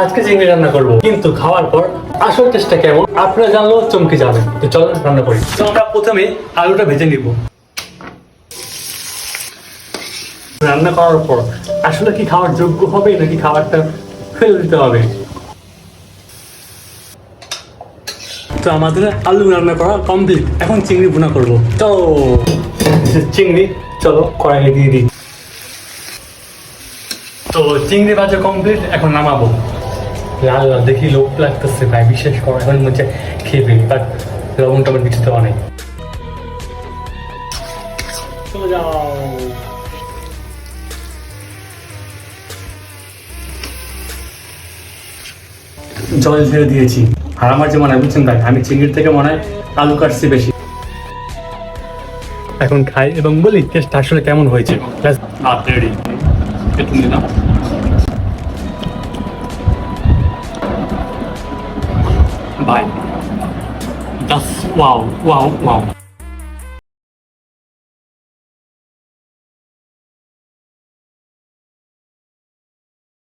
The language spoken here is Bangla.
আজকে চিংড়ি রান্না করব, কিন্তু খাওয়ার পর আসল টেস্টটা কেমন আপনারা জানলেও চমকে যাবেন। তো চলো রান্না করি। তো আমরা প্রথমে আলুটা ভেজে নিব। রান্না করার পর আসলে কি খাওয়ার যোগ্য হবে নাকি খাবারটা ফেলে দিতে হবে? তো আমাদের আলু রান্না করা কমপ্লিট, এখন চিংড়ি ভুনা করবো। তো চিংড়ি চলো কড়াইয়ে দিয়ে দিই। তো চিংড়ি ভাজা কমপ্লিট, এখন নামাবো। লাল লাল দেখি লোক লাগতেছে ভাই, বিশেষ করে এখন মধ্যে খেয়ে ফেলি, বাট লবণটা আমার কিছু দেওয়া নেই। চলে যাও। জল ছেড়ে দিয়েছি। আর আমার যে মনে হয় বুঝছেন ভাই, আমি চিংড়ির থেকে মনে হয় আলু কাটছি বেশি। এখন খাই এবং বলি টেস্ট আসলে কেমন হয়েছে। রেডি, একটু নিলাম। ভাই, জাস্ট ওয়াও ওয়াও ওয়াও।